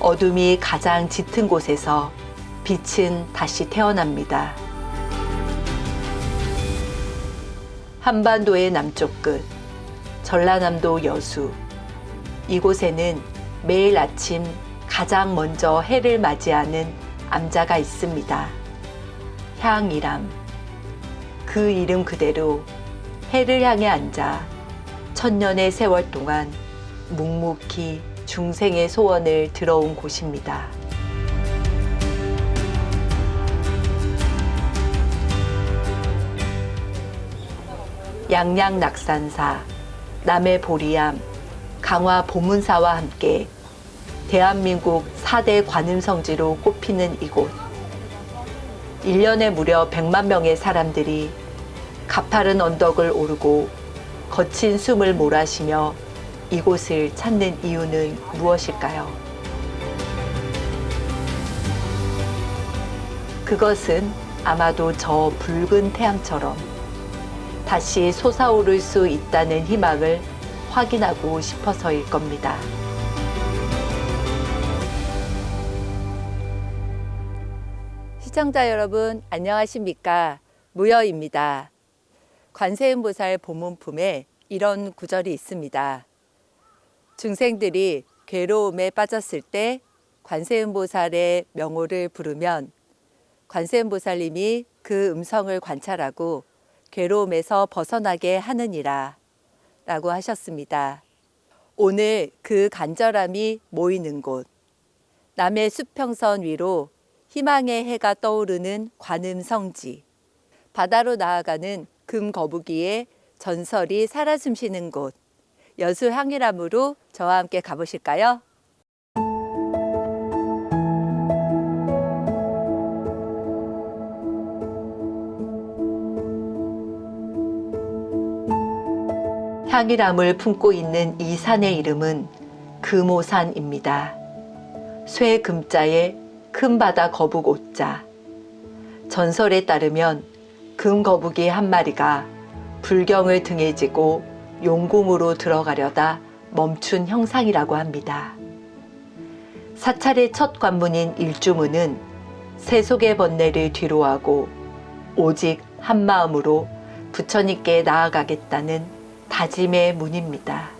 어둠이 가장 짙은 곳에서 빛은 다시 태어납니다. 한반도의 남쪽 끝, 전라남도 여수. 이곳에는 매일 아침 가장 먼저 해를 맞이하는 암자가 있습니다. 향이람. 그 이름 그대로 해를 향해 앉아 천년의 세월 동안 묵묵히 중생의 소원을 들어온 곳입니다. 양양 낙산사, 남해 보리암, 강화 보문사와 함께 대한민국 4대 관음성지로 꼽히는 이곳. 1년에 무려 100만 명의 사람들이 가파른 언덕을 오르고 거친 숨을 몰아쉬며 이곳을 찾는 이유는 무엇일까요? 그것은 아마도 저 붉은 태양처럼 다시 솟아오를 수 있다는 희망을 확인하고 싶어서일 겁니다. 시청자 여러분, 안녕하십니까? 무여입니다. 관세음보살 보문품에 이런 구절이 있습니다. 중생들이 괴로움에 빠졌을 때 관세음보살의 명호를 부르면 관세음보살님이 그 음성을 관찰하고 괴로움에서 벗어나게 하느니라 라고 하셨습니다. 오늘 그 간절함이 모이는 곳, 남해 수평선 위로 희망의 해가 떠오르는 관음성지, 바다로 나아가는 금거북이의 전설이 살아 숨쉬는 곳, 여수 향일암으로 저와 함께 가보실까요? 향일암을 품고 있는 이 산의 이름은 금오산입니다. 쇠금자에 큰 바다 거북 오자. 전설에 따르면 금거북이 한 마리가 불경을 등에 지고 용궁으로 들어가려다 멈춘 형상이라고 합니다. 사찰의 첫 관문인 일주문은 세속의 번뇌를 뒤로하고 오직 한 마음으로 부처님께 나아가겠다는 다짐의 문입니다.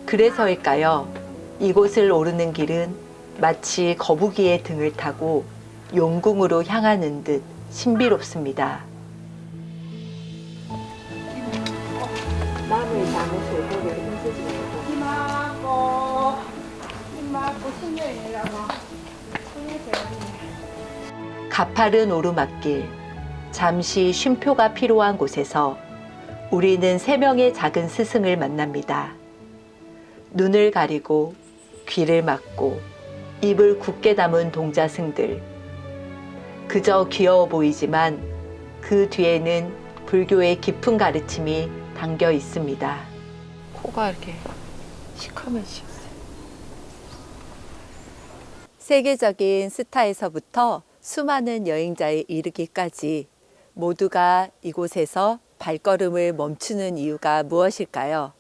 그래서일까요? 이곳을 오르는 길은 마치 거북이의 등을 타고 용궁으로 향하는 듯 신비롭습니다. 나무에 담으실 고개를 흔들지 말고 힘 맞고 신경이라고 가파른 오르막길, 잠시 쉼표가 필요한 곳에서 우리는 3명의 작은 스승을 만납니다. 눈을 가리고 귀를 막고 입을 굳게 담은 동자승들. 그저 귀여워 보이지만 그 뒤에는 불교의 깊은 가르침이 담겨 있습니다. 코가 이렇게 시커매졌어요. 세계적인 스타에서부터 수많은 여행자에 이르기까지 모두가 이곳에서 발걸음을 멈추는 이유가 무엇일까요?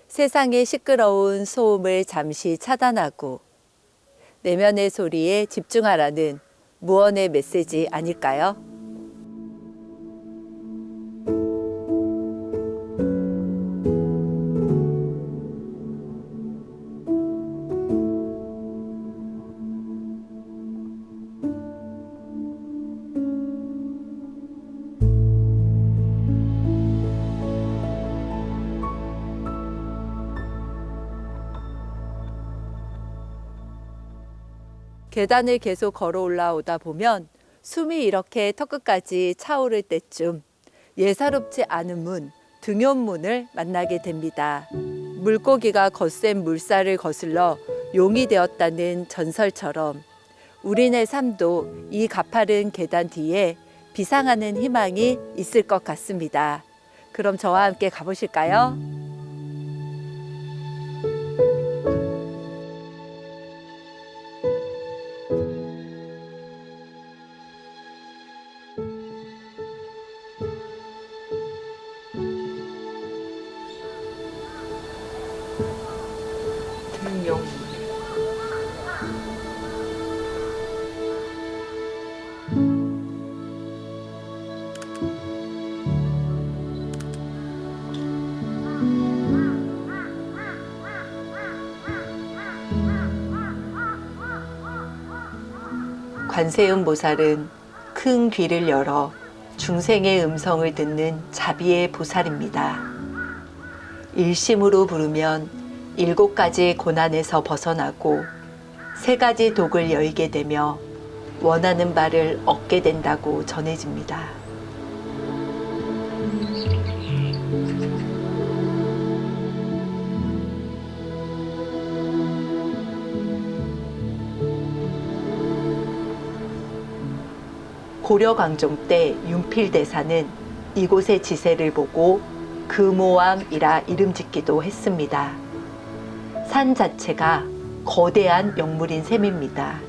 세상의 시끄러운 소음을 잠시 차단하고 내면의 소리에 집중하라는 무언의 메시지 아닐까요? 계단을 계속 걸어 올라오다 보면 숨이 이렇게 턱끝까지 차오를 때쯤 예사롭지 않은 문, 등용문을 만나게 됩니다. 물고기가 거센 물살을 거슬러 용이 되었다는 전설처럼 우리네 삶도 이 가파른 계단 뒤에 비상하는 희망이 있을 것 같습니다. 그럼 저와 함께 가보실까요? 관세음 보살은 큰 귀를 열어 중생의 음성을 듣는 자비의 보살입니다. 일심으로 부르면 7가지 고난에서 벗어나고 3가지 독을 여의게 되며 원하는 바를 얻게 된다고 전해집니다. 고려 광종 때 윤필대사는 이곳의 지세를 보고 금오암이라 이름 짓기도 했습니다. 산 자체가 거대한 영물인 셈입니다.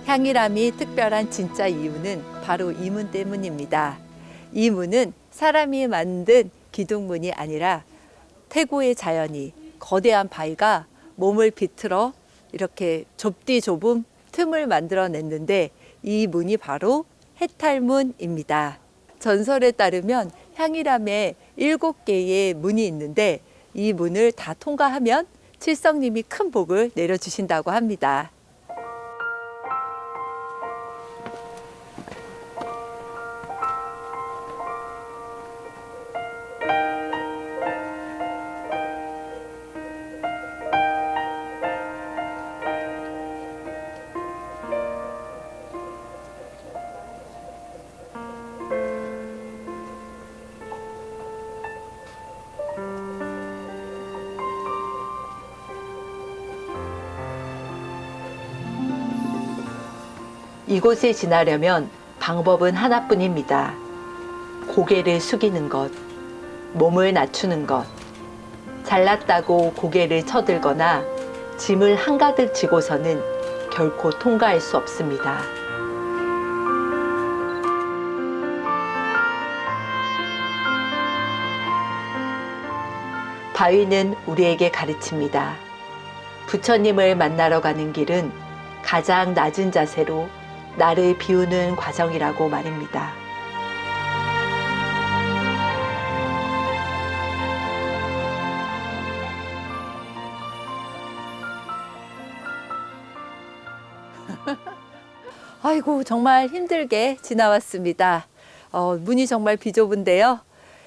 향일암이 특별한 진짜 이유는 바로 이 문 때문입니다. 이 문은 사람이 만든 기둥문이 아니라 태고의 자연이 거대한 바위가 몸을 비틀어 이렇게 좁디 좁은 틈을 만들어냈는데 이 문이 바로 해탈문입니다. 전설에 따르면 향일암에 7개의 문이 있는데 이 문을 다 통과하면 칠성님이 큰 복을 내려주신다고 합니다. 이곳에 지나려면 방법은 하나뿐입니다. 고개를 숙이는 것, 몸을 낮추는 것. 잘났다고 고개를 쳐들거나 짐을 한가득 지고서는 결코 통과할 수 없습니다. 바위는 우리에게 가르칩니다. 부처님을 만나러 가는 길은 가장 낮은 자세로 나를 비우는 과정이라고 말입니다. 아이고, 정말 힘들게 지나왔습니다. 문이 정말 비좁은데요.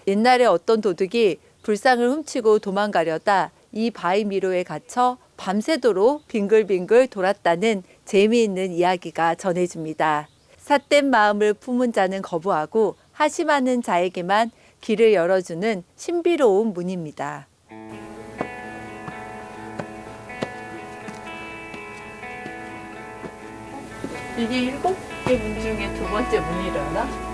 옛날에 어떤 도둑이 불상을 훔치고 도망가려다 이 바위 미로에 갇혀 밤새도록 빙글빙글 돌았다는 재미있는 이야기가 전해집니다. 삿된 마음을 품은 자는 거부하고 하심하는 자에게만 길을 열어주는 신비로운 문입니다. 이게 7개 문 중에 2번째 문이려나?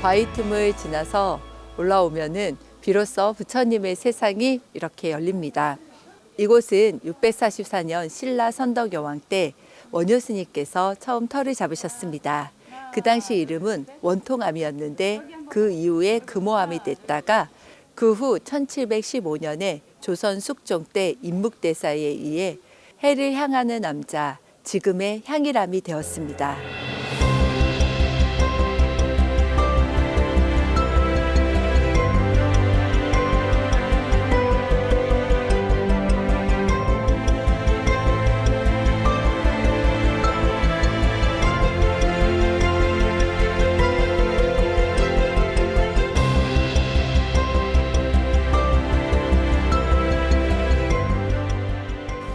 바위 틈을 지나서 올라오면은 비로소 부처님의 세상이 이렇게 열립니다. 이곳은 644년 신라 선덕여왕 때 원효 스님께서 처음 터를 잡으셨습니다. 그 당시 이름은 원통암이었는데 그 이후에 금호암이 됐다가 그 후 1715년에 조선 숙종 때 임묵대사에 의해 해를 향하는 남자, 지금의 향일암이 되었습니다.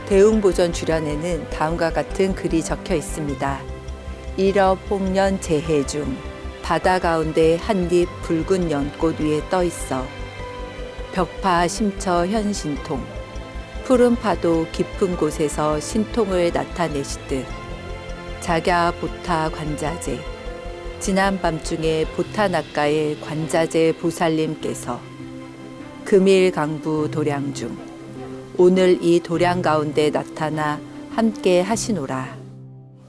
대웅보전 주련에는 다음과 같은 글이 적혀 있습니다. 일업 홍련 재해 중 바다 가운데 한잎 붉은 연꽃 위에 떠 있어 벽파 심처 현신통 푸른 파도 깊은 곳에서 신통을 나타내시듯 작야 보타 관자재 지난 밤중에 보타 낙가의 관자재 보살님께서 금일 강부 도량 중 오늘 이 도량 가운데 나타나 함께 하시노라.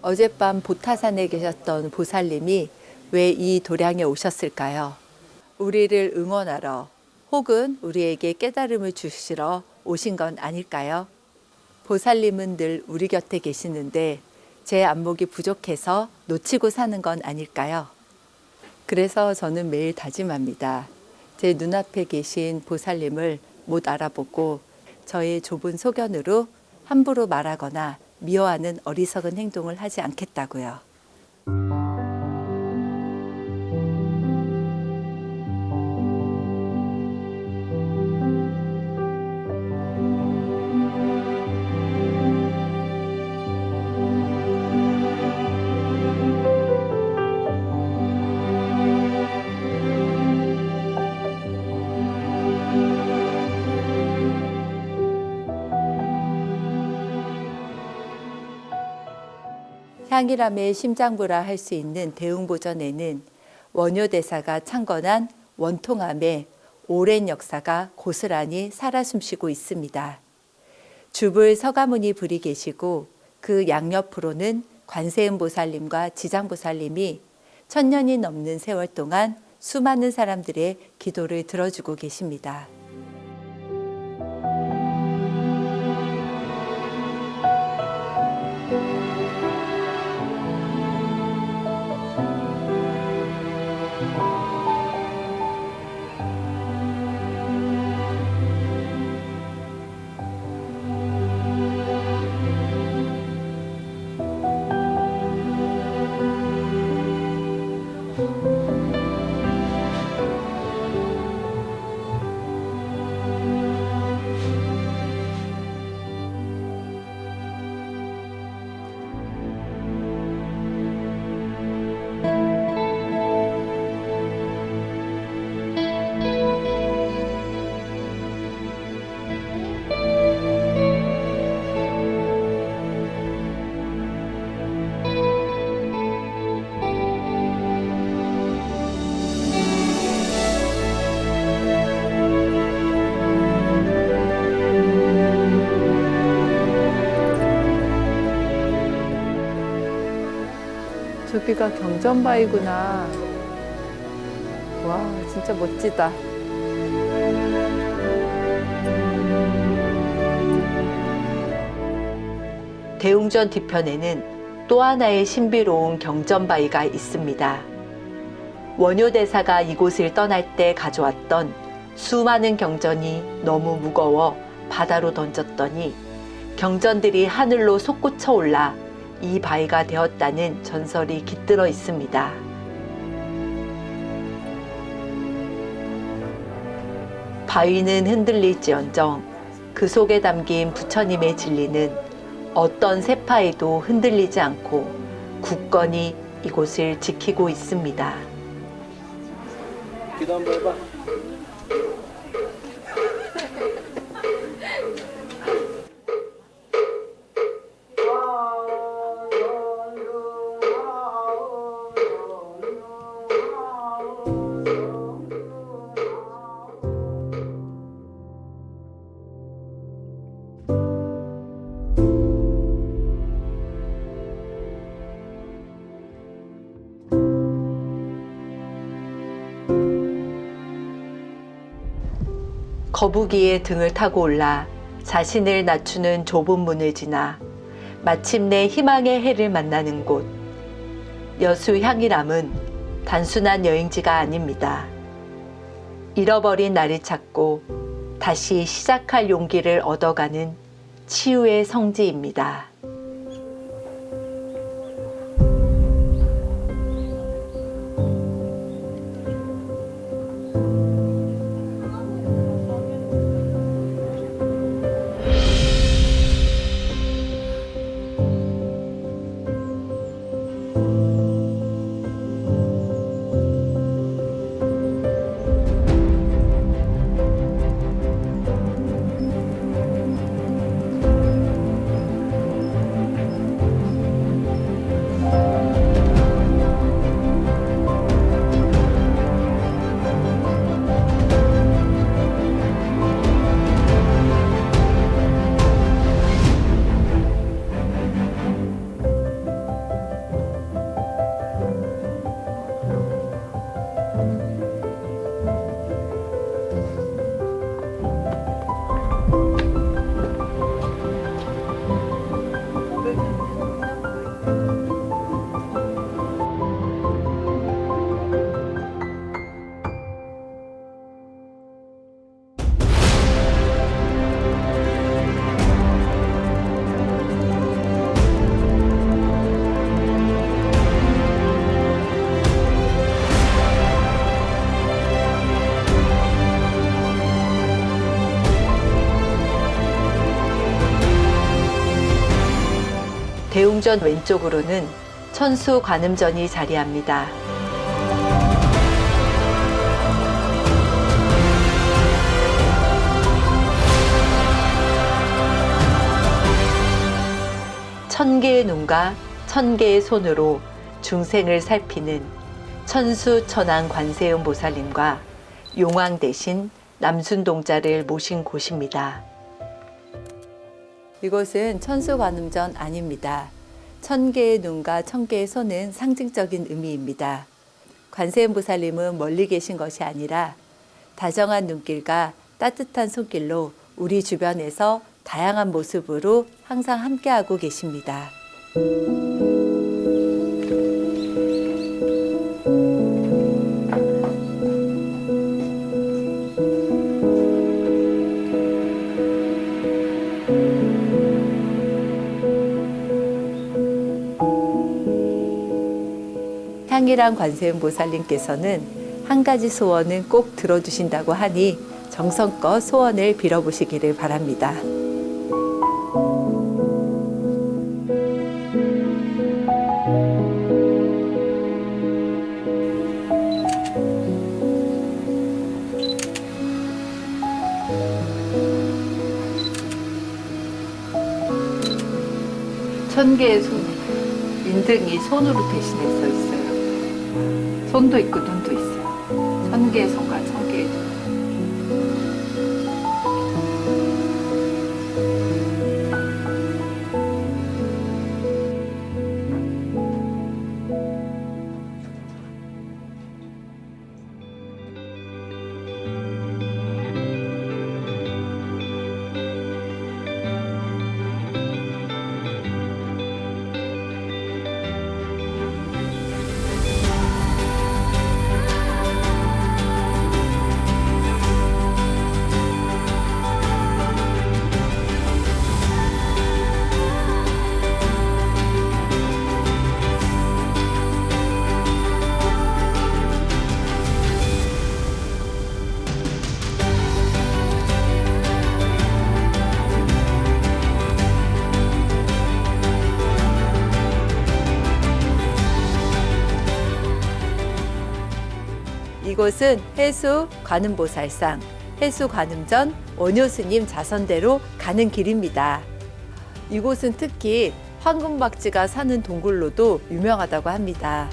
어젯밤 보타산에 계셨던 보살님이 왜 이 도량에 오셨을까요? 우리를 응원하러 혹은 우리에게 깨달음을 주시러 오신 건 아닐까요? 보살님은 늘 우리 곁에 계시는데 제 안목이 부족해서 놓치고 사는 건 아닐까요? 그래서 저는 매일 다짐합니다. 제 눈앞에 계신 보살님을 못 알아보고 저의 좁은 소견으로 함부로 말하거나 미워하는 어리석은 행동을 하지 않겠다고요. 향일암의 심장부라 할 수 있는 대웅보전에는 원효대사가 창건한 원통암의 오랜 역사가 고스란히 살아 숨쉬고 있습니다. 줍을 서가모니 불이 계시고 그 양옆으로는 관세음보살님과 지장보살님이 1000년이 넘는 세월 동안 수많은 사람들의 기도를 들어주고 계십니다. 저기가 경전바위구나. 와, 진짜 멋지다. 대웅전 뒤편에는 또 하나의 신비로운 경전바위가 있습니다. 원효대사가 이곳을 떠날 때 가져왔던 수많은 경전이 너무 무거워 바다로 던졌더니 경전들이 하늘로 솟구쳐 올라 이 바위가 되었다는 전설이 깃들어 있습니다. 바위는 흔들릴지언정 그 속에 담긴 부처님의 진리는 어떤 세파에도 흔들리지 않고 굳건히 이곳을 지키고 있습니다. 기도 한번 해봐. 거북이의 등을 타고 올라 자신을 낮추는 좁은 문을 지나 마침내 희망의 해를 만나는 곳. 여수 향일암은 단순한 여행지가 아닙니다. 잃어버린 나를 찾고 다시 시작할 용기를 얻어가는 치유의 성지입니다. 대웅전 왼쪽으로는 천수 관음전이 자리합니다. 천 개의 눈과 천 개의 손으로 중생을 살피는 천수 천왕 관세음 보살님과 용왕 대신 남순동자를 모신 곳입니다. 이곳은 천수관음전 안입니다. 천 개의 눈과 천 개의 손은 상징적인 의미입니다. 관세음 보살님은 멀리 계신 것이 아니라 다정한 눈길과 따뜻한 손길로 우리 주변에서 다양한 모습으로 항상 함께하고 계십니다. 향일암 관세음 보살님께서는 한 가지 소원은 꼭 들어주신다고 하니 정성껏 소원을 빌어보시기를 바랍니다. 천 개의 손, 인등이 손으로 대신해서 있어요. 손도 있고 눈도 있어요. 천 개의 손과 천 개의 눈. 이곳은 해수 관음보살상, 해수 관음전 원효스님 자선대로 가는 길입니다. 이곳은 특히 황금박쥐가 사는 동굴로도 유명하다고 합니다.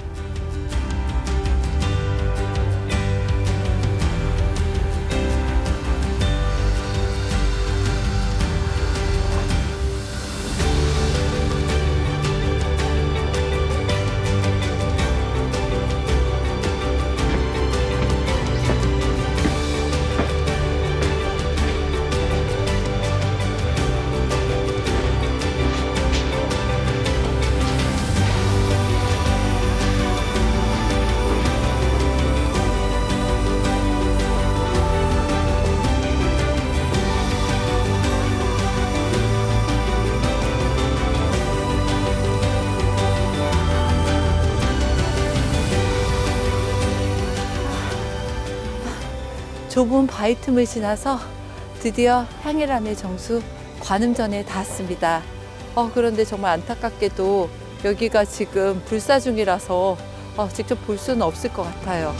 좁은 바위 틈을 지나서 드디어 향일암의 정수 관음전에 닿았습니다. 그런데 정말 안타깝게도 여기가 지금 불사 중이라서 직접 볼 수는 없을 것 같아요.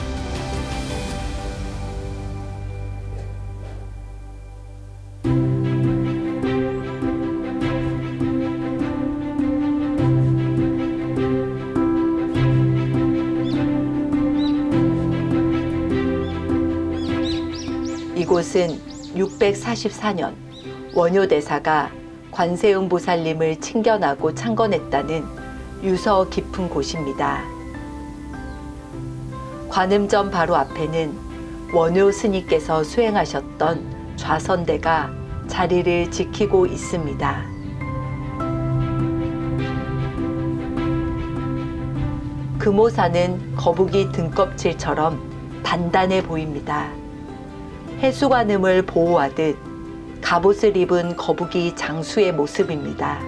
이곳은 644년 원효대사가 관세음 보살님을 칭견하고 창건했다는 유서 깊은 곳입니다. 관음전 바로 앞에는 원효 스님께서 수행하셨던 좌선대가 자리를 지키고 있습니다. 금오산은 거북이 등껍질처럼 단단해 보입니다. 해수관음을 보호하듯 갑옷을 입은 거북이 장수의 모습입니다.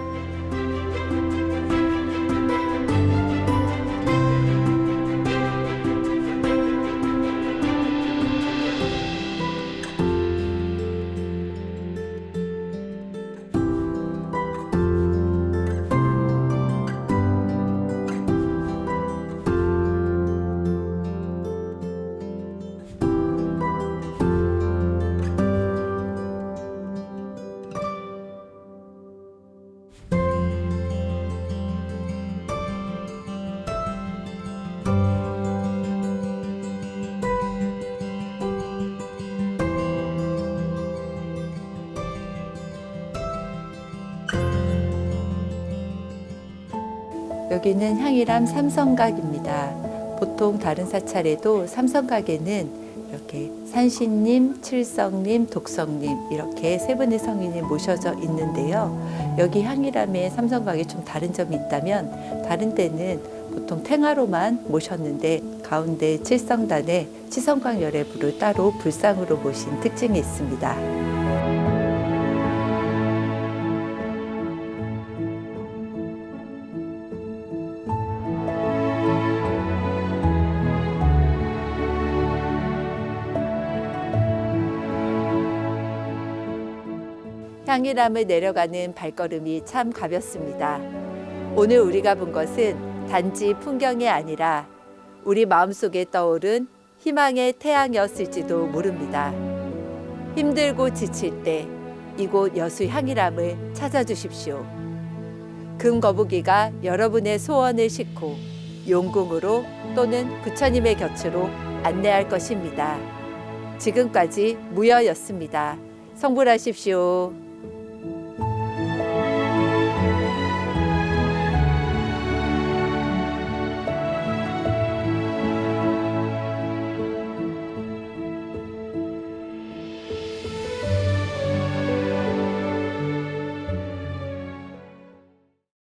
여기는 향일암 삼성각입니다. 보통 다른 사찰에도 삼성각에는 이렇게 산신님, 칠성님, 독성님 이렇게 세 분의 성인이 모셔져 있는데요. 여기 향일암의 삼성각이 좀 다른 점이 있다면 다른 데는 보통 탱화로만 모셨는데 가운데 칠성단에 치성광 열애부를 따로 불상으로 모신 특징이 있습니다. 향일암을 내려가는 발걸음이 참 가볍습니다. 오늘 우리가 본 것은 단지 풍경이 아니라 우리 마음속에 떠오른 희망의 태양이었을지도 모릅니다. 힘들고 지칠 때 이곳 여수 향일암을 찾아주십시오. 금거북이가 여러분의 소원을 싣고 용궁으로 또는 부처님의 곁으로 안내할 것입니다. 지금까지 무여였습니다. 성불하십시오.